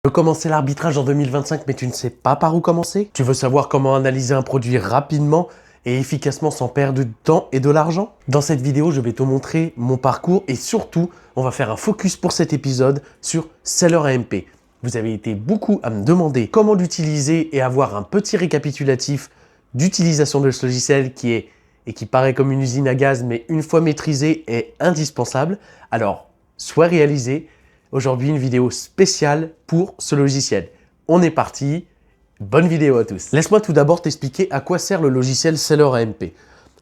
Tu veux commencer l'arbitrage en 2025 mais tu ne sais pas par où commencer? Tu veux savoir comment analyser un produit rapidement et efficacement sans perdre du temps et de l'argent? Dans cette vidéo, je vais te montrer mon parcours et surtout, on va faire un focus pour cet épisode sur Seller AMP. Vous avez été beaucoup à me demander comment l'utiliser et avoir un petit récapitulatif d'utilisation de ce logiciel qui paraît comme une usine à gaz mais une fois maîtrisé est indispensable. Alors, sois réalisé. Aujourd'hui, une vidéo spéciale pour ce logiciel. On est parti, bonne vidéo à tous. Laisse-moi tout d'abord t'expliquer à quoi sert le logiciel Seller AMP.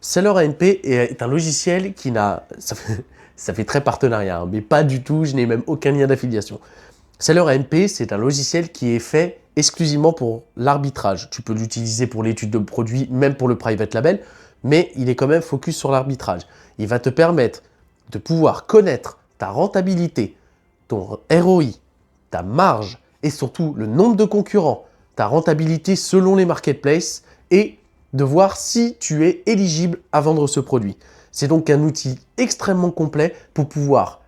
Seller AMP est un logiciel qui n'a... Ça fait très partenariat, mais pas du tout, je n'ai même aucun lien d'affiliation. Seller AMP, c'est un logiciel qui est fait exclusivement pour l'arbitrage. Tu peux l'utiliser pour l'étude de produits, même pour le private label, mais il est quand même focus sur l'arbitrage. Il va te permettre de pouvoir connaître ta rentabilité, ton ROI, ta marge et surtout le nombre de concurrents, ta rentabilité selon les marketplaces et de voir si tu es éligible à vendre ce produit. C'est donc un outil extrêmement complet pour pouvoir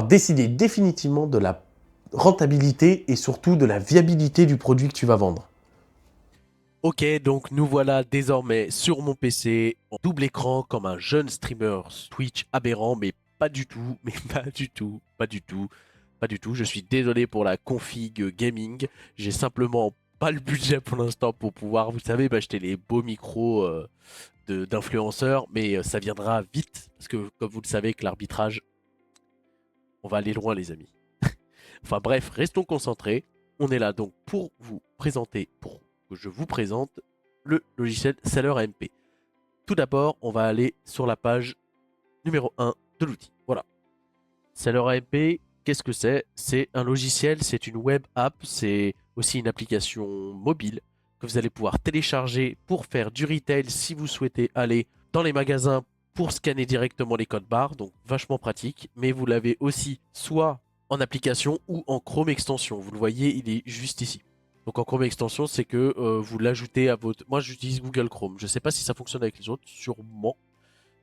décider définitivement de la rentabilité et surtout de la viabilité du produit que tu vas vendre. Ok, donc nous voilà désormais sur mon PC en double écran comme un jeune streamer Twitch aberrant, mais pas du tout, mais pas du tout, pas du tout, pas du tout. Je suis désolé pour la config gaming. J'ai simplement pas le budget pour l'instant pour pouvoir, vous savez, m'acheter les beaux micros d'influenceurs, mais ça viendra vite parce que, comme vous le savez, que l'arbitrage, on va aller loin, les amis. Enfin bref, restons concentrés. On est là donc pour vous présenter, pour que je vous présente le logiciel Seller AMP. Tout d'abord, on va aller sur la page numéro 1 de l'outil. Voilà. Seller AMP, qu'est-ce que c'est? C'est un logiciel, c'est une web app, c'est aussi une application mobile que vous allez pouvoir télécharger pour faire du retail si vous souhaitez aller dans les magasins pour scanner directement les codes barres, donc vachement pratique. Mais vous l'avez aussi soit en application ou en Chrome extension. Vous le voyez, il est juste ici. Donc en Chrome extension, c'est que vous l'ajoutez à votre... Moi, j'utilise Google Chrome. Je ne sais pas si ça fonctionne avec les autres, sûrement.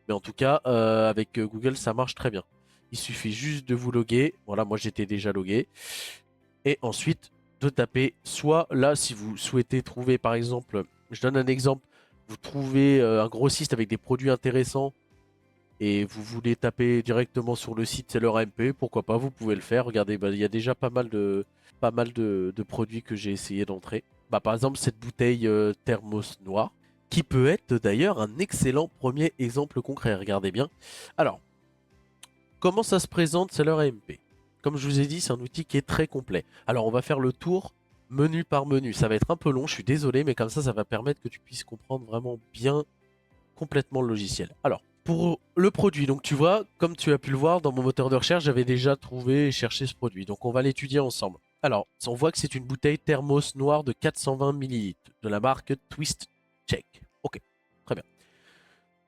Mais en tout cas, avec Google, ça marche très bien. Il suffit juste de vous loguer. Voilà, moi j'étais déjà logué. Et ensuite, de taper soit là, si vous souhaitez trouver, par exemple, je donne un exemple, vous trouvez un grossiste avec des produits intéressants et vous voulez taper directement sur le site Seller AMP, pourquoi pas, vous pouvez le faire. Regardez, bah, il y a déjà pas mal de produits que j'ai essayé d'entrer. Bah, par exemple, cette bouteille thermos noire, qui peut être d'ailleurs un excellent premier exemple concret. Regardez bien. Alors, comment ça se présente Seller AMP? Comme je vous ai dit, c'est un outil qui est très complet. Alors, on va faire le tour menu par menu. Ça va être un peu long, je suis désolé, mais comme ça va permettre que tu puisses comprendre vraiment bien complètement le logiciel. Alors, pour le produit, donc tu vois, comme tu as pu le voir dans mon moteur de recherche, j'avais déjà trouvé et cherché ce produit. Donc on va l'étudier ensemble. Alors, on voit que c'est une bouteille thermos noire de 420 ml de la marque Twist Check. Ok, très bien.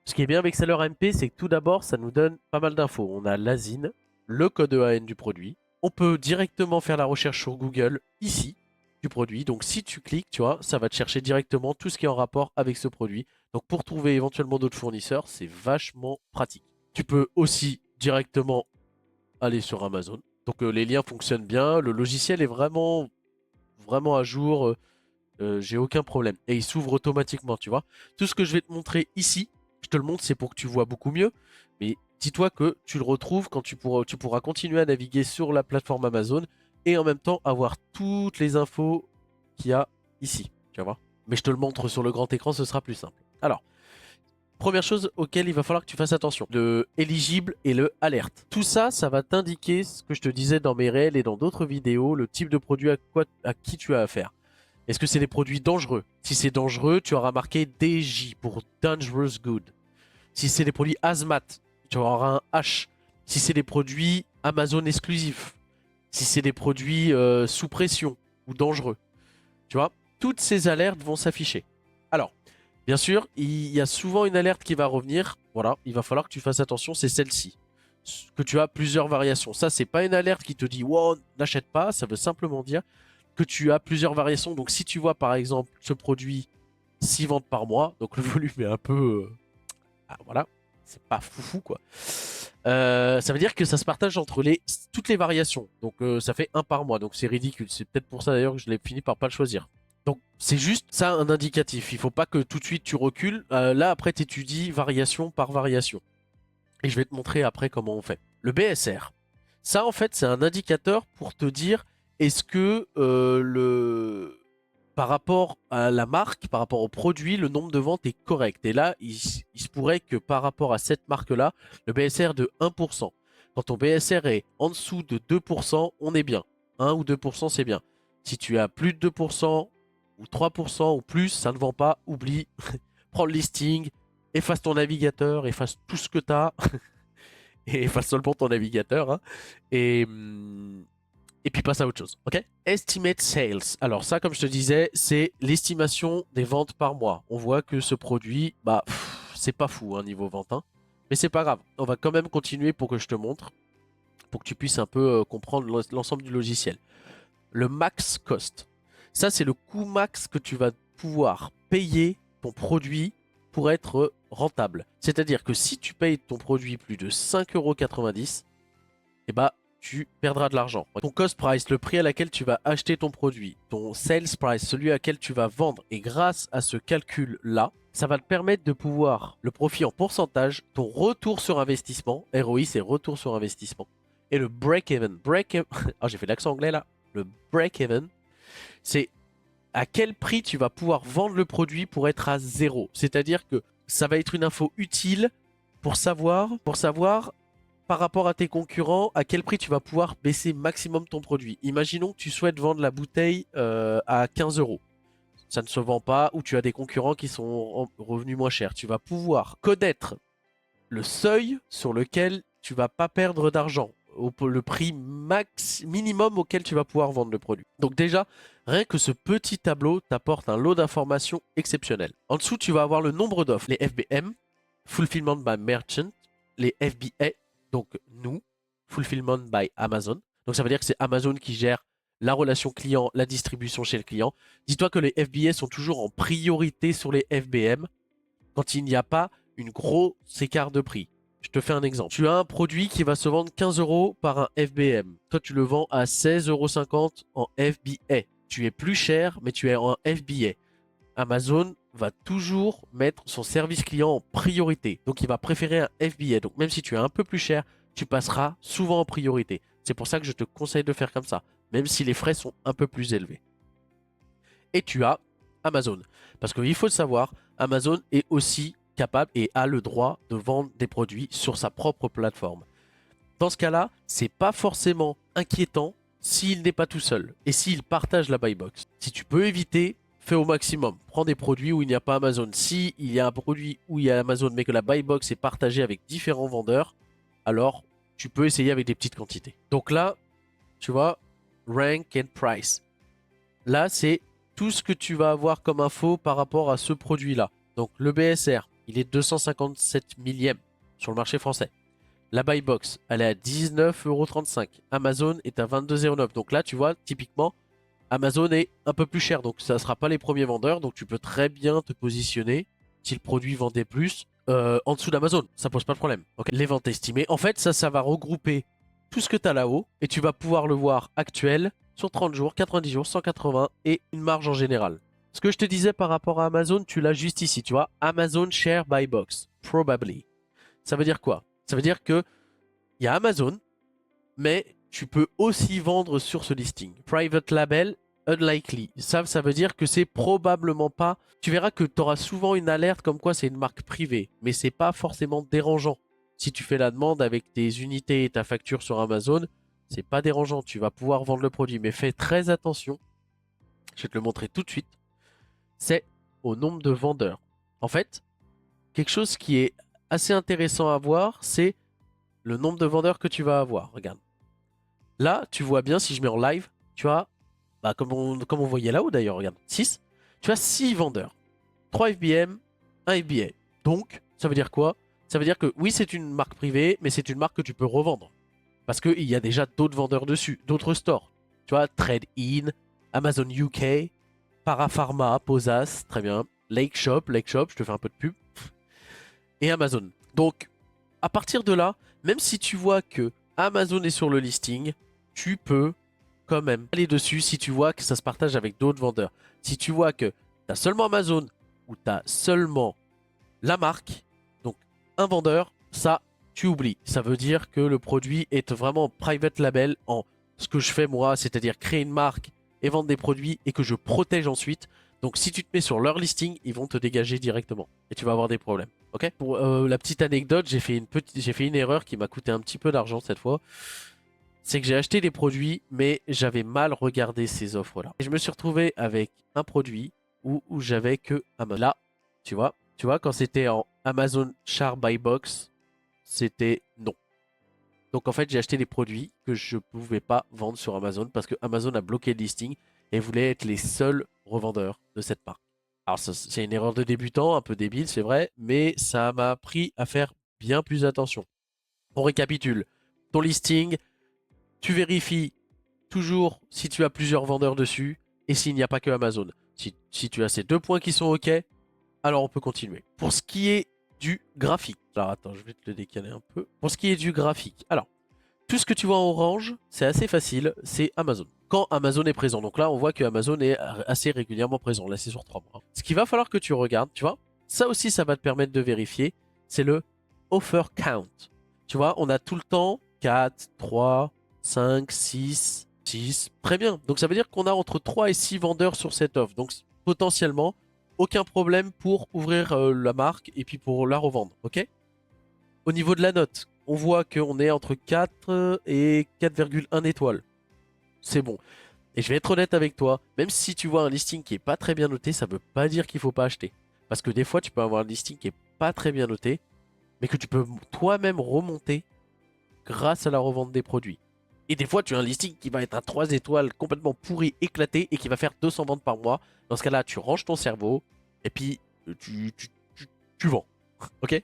Ce qui est bien avec Seller MP, c'est que tout d'abord, ça nous donne pas mal d'infos. On a l'ASIN, le code EAN du produit. On peut directement faire la recherche sur Google, ici, du produit. Donc si tu cliques, tu vois, ça va te chercher directement tout ce qui est en rapport avec ce produit. Donc pour trouver éventuellement d'autres fournisseurs, c'est vachement pratique. Tu peux aussi directement aller sur Amazon. Donc les liens fonctionnent bien. Le logiciel est vraiment à jour. J'ai aucun problème. Et il s'ouvre automatiquement, tu vois. Tout ce que je vais te montrer ici, je te le montre, c'est pour que tu vois beaucoup mieux. Mais dis-toi que tu le retrouves quand tu pourras continuer à naviguer sur la plateforme Amazon et en même temps avoir toutes les infos qu'il y a ici. Tu vas voir. Mais je te le montre sur le grand écran, ce sera plus simple. Alors, première chose auquel il va falloir que tu fasses attention, le éligible et le alerte. Tout ça, ça va t'indiquer ce que je te disais dans mes réels et dans d'autres vidéos, le type de produit à qui tu as affaire. Est-ce que c'est des produits dangereux? Si c'est dangereux, tu auras marqué DJ pour Dangerous Good. Si c'est des produits hazmat, tu auras un H. Si c'est des produits Amazon exclusifs. Si c'est des produits sous pression ou dangereux. Tu vois, toutes ces alertes vont s'afficher. Alors, bien sûr, il y a souvent une alerte qui va revenir. Voilà, il va falloir que tu fasses attention, c'est celle-ci. Que tu as plusieurs variations. Ça, c'est pas une alerte qui te dit wow, n'achète pas. Ça veut simplement dire que tu as plusieurs variations. Donc si tu vois par exemple ce produit 6 ventes par mois, donc le volume est un peu... voilà, c'est pas foufou quoi. Ça veut dire que ça se partage entre toutes les variations. Donc ça fait un par mois. Donc c'est ridicule. C'est peut-être pour ça d'ailleurs que je l'ai fini par pas le choisir. Donc c'est juste ça un indicatif. Il faut pas que tout de suite tu recules. Là après tu étudies variation par variation. Et je vais te montrer après comment on fait. Le BSR. Ça en fait c'est un indicateur pour te dire est-ce que par rapport à la marque, par rapport au produit, le nombre de ventes est correct. Et là, il se pourrait que par rapport à cette marque-là, le BSR de 1%. Quand ton BSR est en dessous de 2%, on est bien. 1 ou 2%, c'est bien. Si tu as plus de 2% ou 3% ou plus, ça ne vend pas, oublie. Prends le listing, efface ton navigateur, efface tout ce que tu as. Et efface seulement ton navigateur. Hein. Et, et puis passe à autre chose, ok? Estimate sales. Alors ça, comme je te disais, c'est l'estimation des ventes par mois. On voit que ce produit, bah, c'est pas fou hein, niveau vente, hein. Mais c'est pas grave. On va quand même continuer pour que je te montre, pour que tu puisses un peu comprendre l'ensemble du logiciel. Le max cost. Ça, c'est le coût max que tu vas pouvoir payer ton produit pour être rentable. C'est-à-dire que si tu payes ton produit plus de 5,90 €, eh bah, tu perdras de l'argent. Ton cost price, le prix à laquelle tu vas acheter ton produit, ton sales price, celui à laquelle tu vas vendre, et grâce à ce calcul-là, ça va te permettre de pouvoir, le profit en pourcentage, ton retour sur investissement, ROI c'est retour sur investissement, et le break-even. Ah, j'ai fait l'accent anglais là. Le break-even, c'est à quel prix tu vas pouvoir vendre le produit pour être à zéro. C'est-à-dire que ça va être une info utile pour savoir par rapport à tes concurrents, à quel prix tu vas pouvoir baisser maximum ton produit. Imaginons que tu souhaites vendre la bouteille à 15 €. Ça ne se vend pas ou tu as des concurrents qui sont en revenus moins chers. Tu vas pouvoir connaître le seuil sur lequel tu vas pas perdre d'argent, le prix minimum auquel tu vas pouvoir vendre le produit. Donc déjà, rien que ce petit tableau t'apporte un lot d'informations exceptionnelles. En dessous, tu vas avoir le nombre d'offres, les FBM, Fulfillment by Merchant, les FBA, donc nous, Fulfillment by Amazon. Donc ça veut dire que c'est Amazon qui gère la relation client, la distribution chez le client. Dis-toi que les FBA sont toujours en priorité sur les FBM quand il n'y a pas une grosse écart de prix. Je te fais un exemple. Tu as un produit qui va se vendre 15 € par un FBM. Toi, tu le vends à 16,50 € en FBA. Tu es plus cher, mais tu es en FBA. Amazon va toujours mettre son service client en priorité. Donc, il va préférer un FBA. Donc, même si tu es un peu plus cher, tu passeras souvent en priorité. C'est pour ça que je te conseille de faire comme ça, même si les frais sont un peu plus élevés. Et tu as Amazon. Parce qu'il faut le savoir, Amazon est aussi capable et a le droit de vendre des produits sur sa propre plateforme. Dans ce cas-là, c'est pas forcément inquiétant s'il n'est pas tout seul et s'il partage la buy box. Si tu peux éviter, fais au maximum. Prends des produits où il n'y a pas Amazon. Si il y a un produit où il y a Amazon mais que la buy box est partagée avec différents vendeurs, alors tu peux essayer avec des petites quantités. Donc là, tu vois, rank and price. Là, c'est tout ce que tu vas avoir comme info par rapport à ce produit-là. Donc le BSR, il est 257 millième sur le marché français. La buy box, elle est à 19,35 €. Amazon est à 22,09 €. Donc là, tu vois, typiquement, Amazon est un peu plus cher. Donc ça ne sera pas les premiers vendeurs. Donc tu peux très bien te positionner, si le produit vendait plus, en dessous d'Amazon. Ça pose pas de problème. Okay. Les ventes estimées. En fait, ça va regrouper tout ce que tu as là-haut. Et tu vas pouvoir le voir actuel sur 30 jours, 90 jours, 180 et une marge en général. Ce que je te disais par rapport à Amazon, tu l'as juste ici, tu vois. Amazon Share Buy Box. Probably. Ça veut dire quoi? Ça veut dire que il y a Amazon, mais tu peux aussi vendre sur ce listing. Private Label, unlikely. Ça veut dire que c'est probablement pas... Tu verras que tu auras souvent une alerte comme quoi c'est une marque privée, mais c'est pas forcément dérangeant. Si tu fais la demande avec tes unités et ta facture sur Amazon, c'est pas dérangeant. Tu vas pouvoir vendre le produit, mais fais très attention. Je vais te le montrer tout de suite. C'est au nombre de vendeurs. En fait, quelque chose qui est assez intéressant à voir, c'est le nombre de vendeurs que tu vas avoir. Regarde. Là, tu vois bien, si je mets en live, tu as, bah, comme on voyait là-haut d'ailleurs, regarde, 6. Tu as 6 vendeurs. 3 FBM, 1 FBA. Donc, ça veut dire quoi? Ça veut dire que oui, c'est une marque privée, mais c'est une marque que tu peux revendre. Parce qu'il y a déjà d'autres vendeurs dessus, d'autres stores. Tu vois, Trade In, Amazon UK, Parapharma, Posas, très bien. Lake Shop, je te fais un peu de pub. Et Amazon. Donc, à partir de là, même si tu vois que Amazon est sur le listing, tu peux quand même aller dessus si tu vois que ça se partage avec d'autres vendeurs. Si tu vois que tu as seulement Amazon ou tu as seulement la marque, donc un vendeur, ça, tu oublies. Ça veut dire que le produit est vraiment private label en ce que je fais moi, c'est-à-dire créer une marque et vendre des produits et que je protège ensuite. Donc si tu te mets sur leur listing, ils vont te dégager directement et tu vas avoir des problèmes. Ok. Pour la petite anecdote, j'ai fait une erreur qui m'a coûté un petit peu d'argent cette fois. C'est que j'ai acheté des produits, mais j'avais mal regardé ces offres-là. Et je me suis retrouvé avec un produit où j'avais que Amazon. Là, tu vois, quand c'était en Amazon Char Buy Box, c'était non. Donc en fait, j'ai acheté des produits que je ne pouvais pas vendre sur Amazon parce que Amazon a bloqué le listing et voulait être les seuls revendeurs de cette marque. Alors c'est une erreur de débutant, un peu débile, c'est vrai, mais ça m'a appris à faire bien plus attention. On récapitule. Ton listing, tu vérifies toujours si tu as plusieurs vendeurs dessus et s'il n'y a pas que Amazon. Si tu as ces deux points qui sont OK, alors on peut continuer. Pour ce qui est du graphique, alors attends, je vais te le décaler un peu. Pour ce qui est du graphique, alors, tout ce que tu vois en orange, c'est assez facile, c'est Amazon. Quand Amazon est présent, donc là on voit que Amazon est assez régulièrement présent, là c'est sur 3 mois. Ce qu'il va falloir que tu regardes, tu vois, ça aussi ça va te permettre de vérifier, c'est le offer count. Tu vois, on a tout le temps 4, 3, 5, 6, 6, très bien. Donc ça veut dire qu'on a entre 3 et 6 vendeurs sur cette offre. Donc potentiellement, aucun problème pour ouvrir la marque et puis pour la revendre, ok? Au niveau de la note, on voit qu'on est entre 4 et 4,1 étoiles. C'est bon. Et je vais être honnête avec toi, même si tu vois un listing qui est pas très bien noté, ça veut pas dire qu'il faut pas acheter. Parce que des fois, tu peux avoir un listing qui est pas très bien noté, mais que tu peux toi-même remonter grâce à la revente des produits. Et des fois, tu as un listing qui va être à 3 étoiles, complètement pourri, éclaté, et qui va faire 200 ventes par mois. Dans ce cas-là, tu ranges ton cerveau, et puis tu vends. Ok?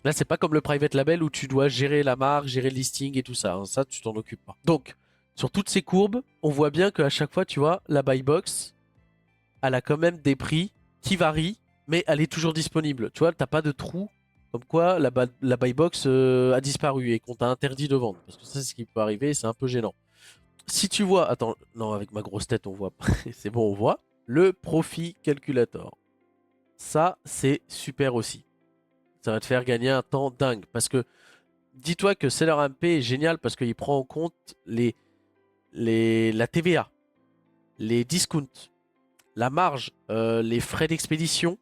Là, c'est pas comme le private label où tu dois gérer la marque, gérer le listing et tout ça. Hein. Ça, tu t'en occupes pas. Donc, sur toutes ces courbes, on voit bien qu'à chaque fois, tu vois, la buy box, elle a quand même des prix qui varient, mais elle est toujours disponible. Tu vois, t'as pas de trou comme quoi la buy box a disparu et qu'on t'a interdit de vendre. Parce que ça, c'est ce qui peut arriver et c'est un peu gênant. Si tu vois, attends, non, avec ma grosse tête, on voit pas. C'est bon, on voit. Le profit calculator. Ça, c'est super aussi. Ça va te faire gagner un temps dingue. Parce que dis-toi que SellerMP est génial parce qu'il prend en compte la TVA, les discounts, la marge, les frais d'expédition,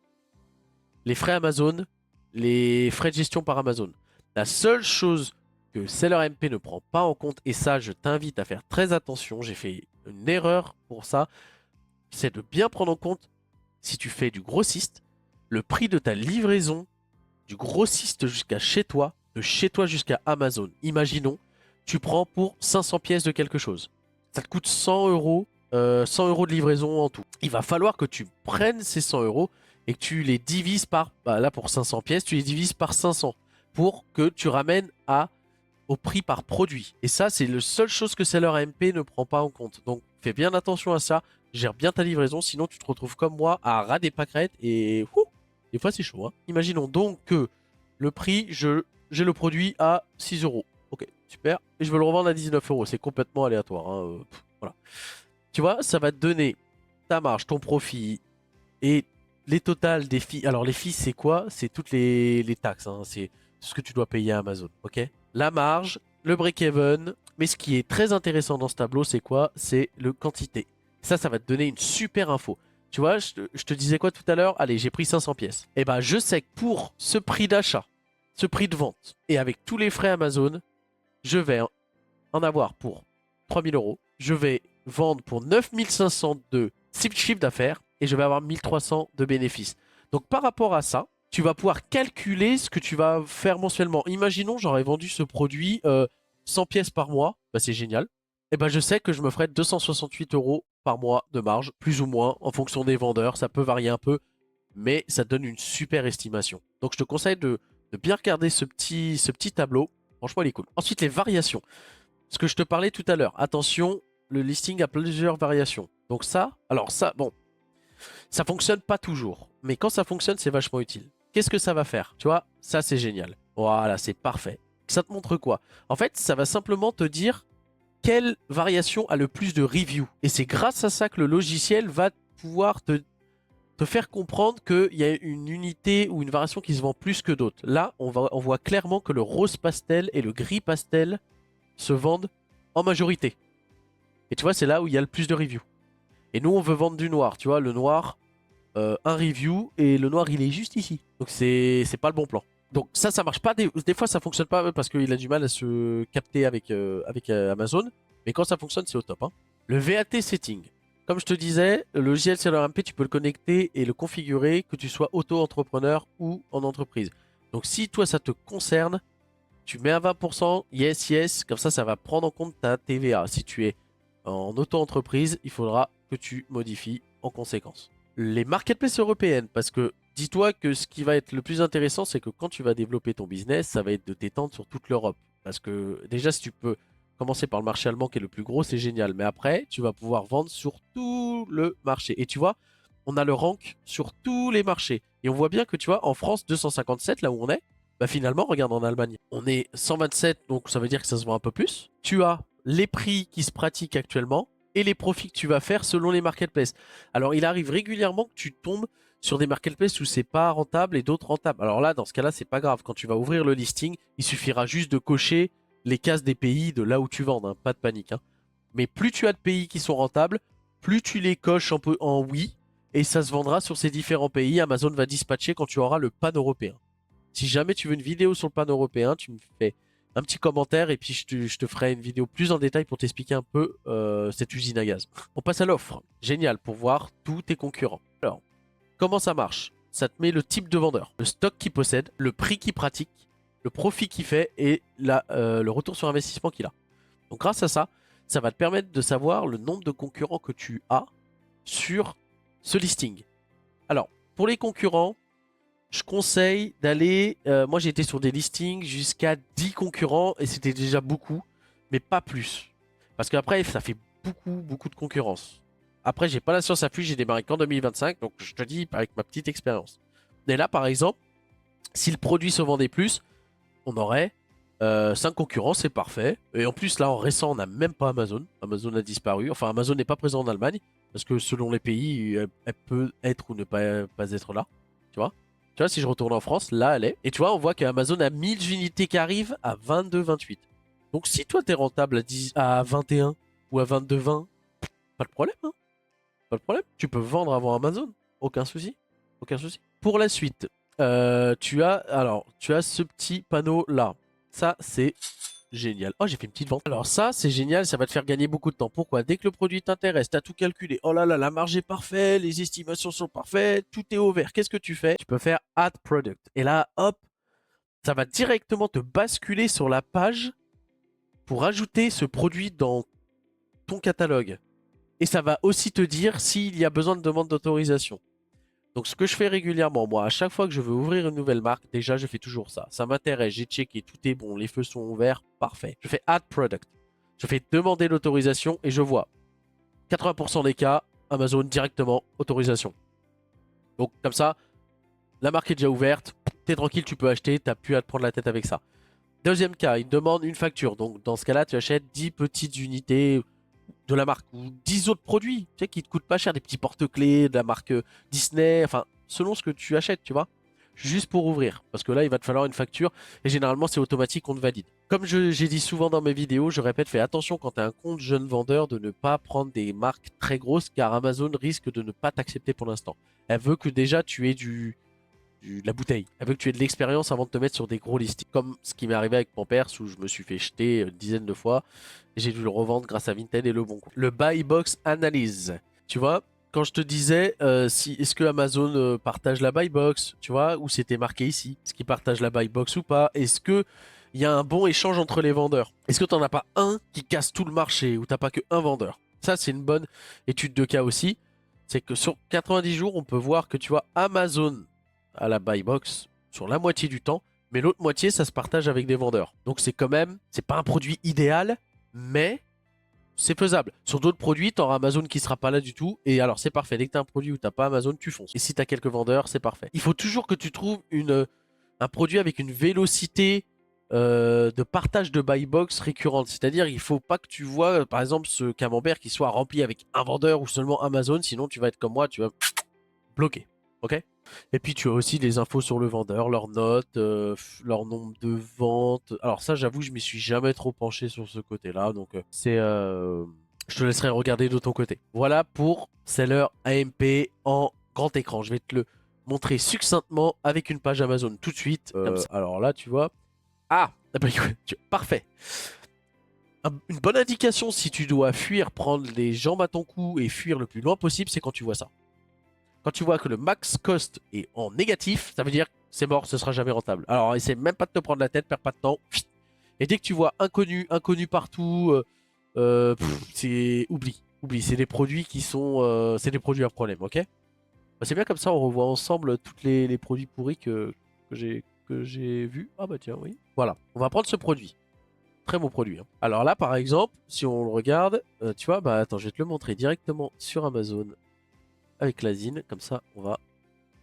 les frais Amazon, les frais de gestion par Amazon. La seule chose que SellerMP ne prend pas en compte, et ça je t'invite à faire très attention, j'ai fait une erreur pour ça, c'est de bien prendre en compte, si tu fais du grossiste, le prix de ta livraison du grossiste jusqu'à chez toi, de chez toi jusqu'à Amazon. Imaginons, tu prends pour 500 pièces de quelque chose. Ça te coûte 100 euros, 100 euros de livraison en tout. Il va falloir que tu prennes ces 100 euros et que tu les divises par, bah là pour 500 pièces, tu les divises par 500 pour que tu ramènes au prix par produit. Et ça, c'est la seule chose que SellerMP ne prend pas en compte. Donc, fais bien attention à ça. Gère bien ta livraison, sinon tu te retrouves comme moi à ras des pâquerettes et des fois c'est chaud. Hein. Imaginons donc que le prix, j'ai le produit à 6 euros. Ok, super. Et je veux le revendre à 19 euros. C'est complètement aléatoire. Hein. Voilà. Tu vois, ça va te donner ta marge, ton profit et les totales des fees. Alors les fees, c'est quoi? C'est toutes les taxes. Hein. C'est ce que tu dois payer à Amazon. Ok. La marge, le break-even. Mais ce qui est très intéressant dans ce tableau, c'est quoi? C'est le quantité. Ça va te donner une super info. Tu vois, je te disais quoi tout à l'heure? Allez, j'ai pris 500 pièces. Et ben, je sais que pour ce prix d'achat, ce prix de vente, et avec tous les frais Amazon, je vais en avoir pour 3000 euros. Je vais vendre pour 9500 de chiffre d'affaires et je vais avoir 1300 de bénéfices. Donc par rapport à ça, tu vas pouvoir calculer ce que tu vas faire mensuellement. Imaginons, j'aurais vendu ce produit 100 pièces par mois. Bah, c'est génial. Et ben je sais que je me ferai 268 euros par mois de marge, plus ou moins, en fonction des vendeurs. Ça peut varier un peu, mais ça donne une super estimation. Donc je te conseille de bien regarder ce petit tableau. Franchement, il est cool. Ensuite, les variations. Ce que je te parlais tout à l'heure. Attention, le listing a plusieurs variations. Donc ça, alors ça, bon, ça fonctionne pas toujours. Mais quand ça fonctionne, c'est vachement utile. Qu'est-ce que ça va faire? Tu vois, ça c'est génial. Voilà, c'est parfait. Ça te montre quoi? En fait, ça va simplement te dire quelle variation a le plus de reviews. Et c'est grâce à ça que le logiciel va pouvoir te faire comprendre qu'il y a une unité ou une variation qui se vend plus que d'autres. Là, on voit clairement que le rose pastel et le gris pastel se vendent en majorité. Et tu vois, c'est là où il y a le plus de reviews. Et nous, on veut vendre du noir. Tu vois, le noir, un review, et le noir, il est juste ici. Donc, c'est pas le bon plan. Donc ça marche pas. Des fois, ça fonctionne pas parce qu'il a du mal à se capter avec Amazon. Mais quand ça fonctionne, c'est au top. Hein. Le VAT setting. Comme je te disais, le logiciel SellerMP, tu peux le connecter et le configurer, que tu sois auto-entrepreneur ou en entreprise. Donc si toi, ça te concerne, tu mets à 20%, yes, comme ça va prendre en compte ta TVA. Si tu es en auto-entreprise, il faudra que tu modifies en conséquence. Les marketplaces européennes, parce que dis-toi que ce qui va être le plus intéressant, c'est que quand tu vas développer ton business, ça va être de t'étendre sur toute l'Europe. Parce que déjà, si tu peux commencer par le marché allemand qui est le plus gros, c'est génial. Mais après, tu vas pouvoir vendre sur tout le marché. Et tu vois, on a le rank sur tous les marchés. Et on voit bien que tu vois, en France, 257, là où on est, bah finalement, regarde en Allemagne. On est 127, donc ça veut dire que ça se vend un peu plus. Tu as les prix qui se pratiquent actuellement et les profits que tu vas faire selon les marketplaces. Alors, il arrive régulièrement que tu tombes sur des marketplaces où c'est pas rentable et d'autres rentables. Alors là, dans ce cas-là, c'est pas grave. Quand tu vas ouvrir le listing, il suffira juste de cocher les cases des pays de là où tu vends. Hein. Pas de panique. Hein. Mais plus tu as de pays qui sont rentables, plus tu les coches en oui et ça se vendra sur ces différents pays. Amazon va dispatcher quand tu auras le pan européen. Si jamais tu veux une vidéo sur le pan européen, tu me fais un petit commentaire et puis je te ferai une vidéo plus en détail pour t'expliquer un peu cette usine à gaz. On passe à l'offre. Génial, pour voir tous tes concurrents. Alors, comment ça marche? Ça te met le type de vendeur, le stock qu'il possède, le prix qu'il pratique, le profit qu'il fait et le retour sur investissement qu'il a. Donc grâce à ça, ça va te permettre de savoir le nombre de concurrents que tu as sur ce listing. Alors, pour les concurrents, je conseille d'aller... moi, j'ai été sur des listings jusqu'à 10 concurrents et c'était déjà beaucoup, mais pas plus. Parce qu'après, ça fait beaucoup de concurrence. Après, j'ai pas la science affût, j'ai démarré qu'en 2025, donc je te dis avec ma petite expérience. Mais là, par exemple, si le produit se vendait plus, on aurait 5 concurrents, c'est parfait. Et en plus, là, en récent, on n'a même pas Amazon. Amazon a disparu. Enfin, Amazon n'est pas présent en Allemagne, parce que selon les pays, elle peut être ou ne pas être là. Tu vois? Tu vois, si je retourne en France, là, elle est. Et tu vois, on voit qu'Amazon a 1000 unités qui arrivent à 22,28. Donc, si toi, t'es rentable à 21 ou à 22,20, pas de problème, hein. Pas de problème. Tu peux vendre avant Amazon. Aucun souci. Aucun souci. Pour la suite, tu as ce petit panneau-là. Ça, c'est génial. Oh, j'ai fait une petite vente. Alors ça, c'est génial, ça va te faire gagner beaucoup de temps. Pourquoi? Dès que le produit t'intéresse, tu as tout calculé. Oh là là, la marge est parfaite, les estimations sont parfaites, tout est au vert. Qu'est-ce que tu fais? Tu peux faire Add Product. Et là, hop, ça va directement te basculer sur la page pour ajouter ce produit dans ton catalogue. Et ça va aussi te dire s'il y a besoin de demande d'autorisation. Donc ce que je fais régulièrement, moi, à chaque fois que je veux ouvrir une nouvelle marque, déjà je fais toujours ça. Ça m'intéresse, j'ai checké, tout est bon, les feux sont ouverts, parfait. Je fais Add Product. Je fais demander l'autorisation et je vois 80% des cas, Amazon directement, autorisation. Donc comme ça, la marque est déjà ouverte, t'es tranquille, tu peux acheter, t'as plus à te prendre la tête avec ça. Deuxième cas, il demande une facture. Donc dans ce cas-là, tu achètes 10 petites unités de la marque ou 10 autres produits, tu sais, qui te coûtent pas cher, des petits porte-clés de la marque Disney, enfin, selon ce que tu achètes, tu vois, juste pour ouvrir, parce que là, il va te falloir une facture, et généralement, c'est automatique, on te valide. Comme j'ai dit souvent dans mes vidéos, je répète, fais attention quand tu as un compte jeune vendeur de ne pas prendre des marques très grosses, car Amazon risque de ne pas t'accepter pour l'instant. Elle veut que déjà tu aies de la bouteille. Elle veut que tu aies de l'expérience avant de te mettre sur des gros listings. Comme ce qui m'est arrivé avec mon père, où je me suis fait jeter une dizaine de fois. Et j'ai dû le revendre grâce à Vinted et Le Bon Coin. Le Buy Box Analyse. Tu vois, quand je te disais, est-ce que Amazon partage la Buy Box, tu vois, où c'était marqué ici. Est-ce qu'ils partagent la Buy Box ou pas? Est-ce que il y a un bon échange entre les vendeurs? Est-ce que tu n'en as pas un qui casse tout le marché, ou tu n'as pas qu'un vendeur? Ça, c'est une bonne étude de cas aussi. C'est que sur 90 jours, on peut voir que tu vois Amazon à la buy box sur la moitié du temps, mais l'autre moitié, ça se partage avec des vendeurs. Donc c'est quand même, c'est pas un produit idéal, mais c'est faisable. Sur d'autres produits, tu auras Amazon qui sera pas là du tout, et alors c'est parfait. Dès que tu as un produit où tu n'as pas Amazon, tu fonces. Et si tu as quelques vendeurs, c'est parfait. Il faut toujours que tu trouves un produit avec une vélocité de partage de buy box récurrente. C'est-à-dire, il faut pas que tu vois, par exemple, ce camembert qui soit rempli avec un vendeur ou seulement Amazon, sinon tu vas être comme moi, tu vas bloquer. Ok? Et puis tu as aussi des infos sur le vendeur, leurs notes, leur nombre de ventes. Alors ça, j'avoue, je m'y suis jamais trop penché sur ce côté-là, donc je te laisserai regarder de ton côté. Voilà pour Seller AMP en grand écran. Je vais te le montrer succinctement avec une page Amazon tout de suite. Comme ça. Alors là, tu vois. Ah bah, parfait. Une bonne indication si tu dois fuir, prendre les jambes à ton cou et fuir le plus loin possible, c'est quand tu vois ça. Quand tu vois que le max cost est en négatif, ça veut dire que c'est mort, ce sera jamais rentable. Alors essaie même pas de te prendre la tête, perds pas de temps. Et dès que tu vois inconnu, inconnu partout, c'est oublie. C'est des produits qui sont, c'est des produits à problème, ok? Bah, c'est bien comme ça, on revoit ensemble tous les produits pourris que j'ai vus. Ah bah tiens, oui. Voilà, on va prendre ce produit. Très bon produit, hein. Alors là, par exemple, si on le regarde, tu vois, bah attends, je vais te le montrer directement sur Amazon avec la zine. Comme ça, on va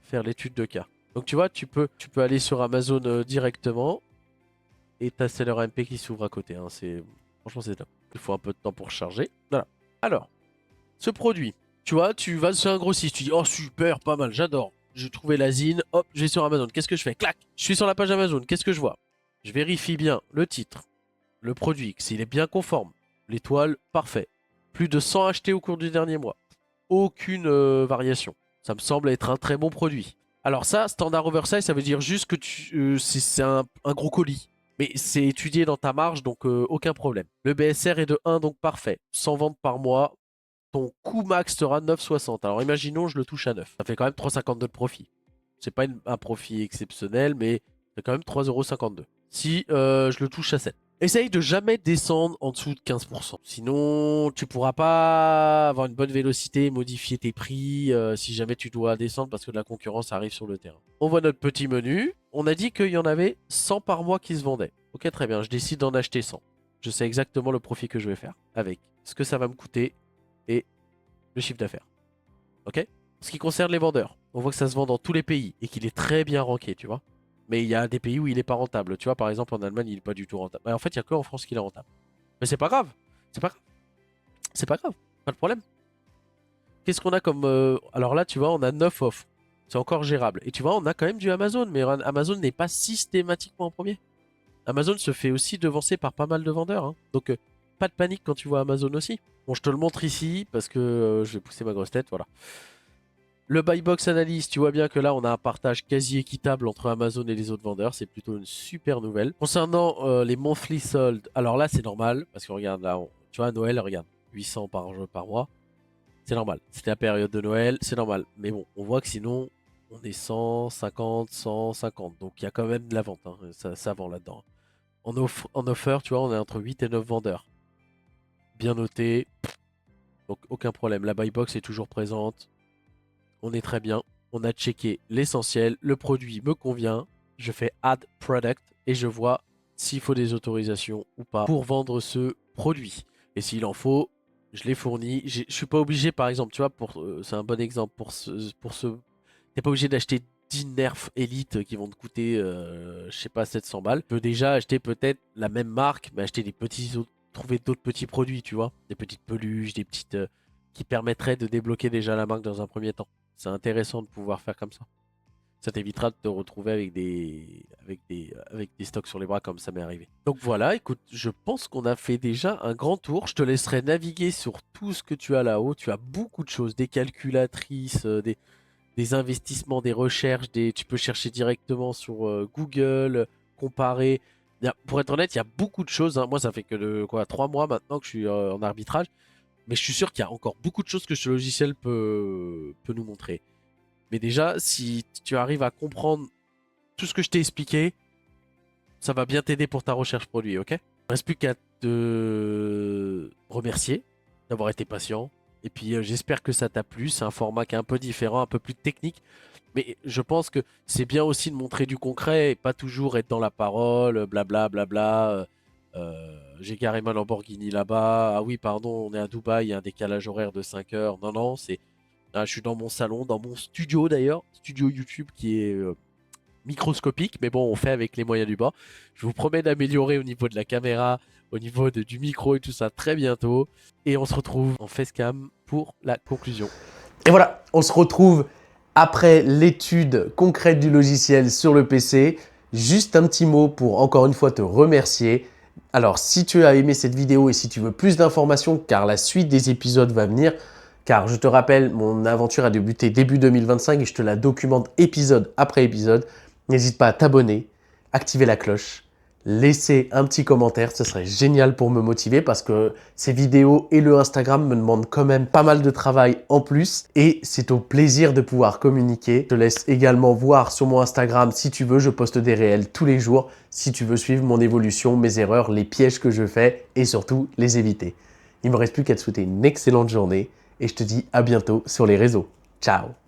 faire l'étude de cas. Donc tu vois, tu peux aller sur Amazon directement et t'as Seller MP qui s'ouvre à côté, hein. Franchement, c'est top. Il faut un peu de temps pour charger. Voilà. Alors, ce produit, tu vois, tu vas sur un grossiste, tu dis oh super, pas mal, j'adore. J'ai trouvé la zine, hop, je vais sur Amazon. Qu'est-ce que je fais? Clac, je suis sur la page Amazon. Qu'est-ce que je vois? Je vérifie bien le titre, le produit, s'il est bien conforme. L'étoile, parfait. Plus de 100 achetés au cours du dernier mois. Aucune variation. Ça me semble être un très bon produit. Alors ça, standard oversize, ça veut dire juste que c'est un gros colis. Mais c'est étudié dans ta marge, donc aucun problème. Le BSR est de 1, donc parfait. 100 ventes par mois, ton coût max sera 9,60. Alors imaginons, je le touche à 9. Ça fait quand même 3,52 de profit. C'est pas un profit exceptionnel, mais c'est quand même 3,52 €. Si je le touche à 7. Essaye de jamais descendre en dessous de 15%. Sinon, tu pourras pas avoir une bonne vélocité, modifier tes prix si jamais tu dois descendre parce que de la concurrence arrive sur le terrain. On voit notre petit menu. On a dit qu'il y en avait 100 par mois qui se vendaient. Ok, très bien. Je décide d'en acheter 100. Je sais exactement le profit que je vais faire avec ce que ça va me coûter et le chiffre d'affaires. Ok? En ce qui concerne les vendeurs, on voit que ça se vend dans tous les pays et qu'il est très bien ranké, tu vois. Mais il y a des pays où il n'est pas rentable. Tu vois, par exemple, en Allemagne, il n'est pas du tout rentable. Mais en fait, il n'y a que en France qu'il est rentable. Mais c'est pas grave. C'est pas grave. C'est pas grave. Pas de problème. Qu'est-ce qu'on a comme. Alors là, tu vois, on a 9 offres. C'est encore gérable. Et tu vois, on a quand même du Amazon. Mais Amazon n'est pas systématiquement en premier. Amazon se fait aussi devancer par pas mal de vendeurs, hein. Donc, pas de panique quand tu vois Amazon aussi. Bon, je te le montre ici parce que je vais pousser ma grosse tête. Voilà. Le buy box analyse, tu vois bien que là on a un partage quasi équitable entre Amazon et les autres vendeurs, c'est plutôt une super nouvelle. Concernant les monthly sold, alors là c'est normal, parce que regarde là, tu vois Noël, regarde, 800 par mois, c'est normal. C'était la période de Noël, c'est normal. Mais bon, on voit que sinon on est 150, 150, donc il y a quand même de la vente, hein. Ça vend là-dedans. En offer, tu vois, on est entre 8 et 9 vendeurs. Bien noté, donc aucun problème. La buy box est toujours présente. On est très bien. On a checké l'essentiel. Le produit me convient. Je fais Add Product et je vois s'il faut des autorisations ou pas pour vendre ce produit. Et s'il en faut, je les fournis. Je suis pas obligé, par exemple, tu vois, c'est un bon exemple. T'es pas obligé d'acheter 10 Nerf Elite qui vont te coûter, je sais pas, 700 balles. Tu peux déjà acheter peut-être la même marque, mais acheter trouver d'autres petits produits, tu vois. Des petites peluches, des petites. Qui permettraient de débloquer déjà la marque dans un premier temps. C'est intéressant de pouvoir faire comme ça. Ça t'évitera de te retrouver avec des stocks sur les bras comme ça m'est arrivé. Donc voilà, écoute, je pense qu'on a fait déjà un grand tour. Je te laisserai naviguer sur tout ce que tu as là-haut. Tu as beaucoup de choses, des calculatrices, des investissements, des recherches, tu peux chercher directement sur Google, comparer. Pour être honnête, il y a beaucoup de choses, hein. Moi, ça fait que 3 mois maintenant que je suis en arbitrage. Mais je suis sûr qu'il y a encore beaucoup de choses que ce logiciel peut nous montrer. Mais déjà, si tu arrives à comprendre tout ce que je t'ai expliqué, ça va bien t'aider pour ta recherche produit, ok? Il ne reste plus qu'à te remercier d'avoir été patient. Et puis j'espère que ça t'a plu. C'est un format qui est un peu différent, un peu plus technique. Mais je pense que c'est bien aussi de montrer du concret et pas toujours être dans la parole, blabla, blabla. J'ai garé ma Lamborghini là-bas. Ah oui, pardon, on est à Dubaï, il y a un décalage horaire de 5 heures. Non, non, je suis dans mon salon, dans mon studio d'ailleurs, studio YouTube qui est microscopique, mais bon, on fait avec les moyens du bord. Je vous promets d'améliorer au niveau de la caméra, au niveau du micro et tout ça très bientôt. Et on se retrouve en facecam pour la conclusion. Et voilà, on se retrouve après l'étude concrète du logiciel sur le PC. Juste un petit mot pour encore une fois te remercier. Alors, si tu as aimé cette vidéo et si tu veux plus d'informations, car la suite des épisodes va venir, car je te rappelle, mon aventure a débuté début 2025 et je te la documente épisode après épisode, n'hésite pas à t'abonner, activer la cloche, laisser un petit commentaire, ce serait génial pour me motiver parce que ces vidéos et le Instagram me demandent quand même pas mal de travail en plus et c'est au plaisir de pouvoir communiquer. Je te laisse également voir sur mon Instagram si tu veux, je poste des réels tous les jours si tu veux suivre mon évolution, mes erreurs, les pièges que je fais et surtout les éviter. Il ne me reste plus qu'à te souhaiter une excellente journée et je te dis à bientôt sur les réseaux. Ciao!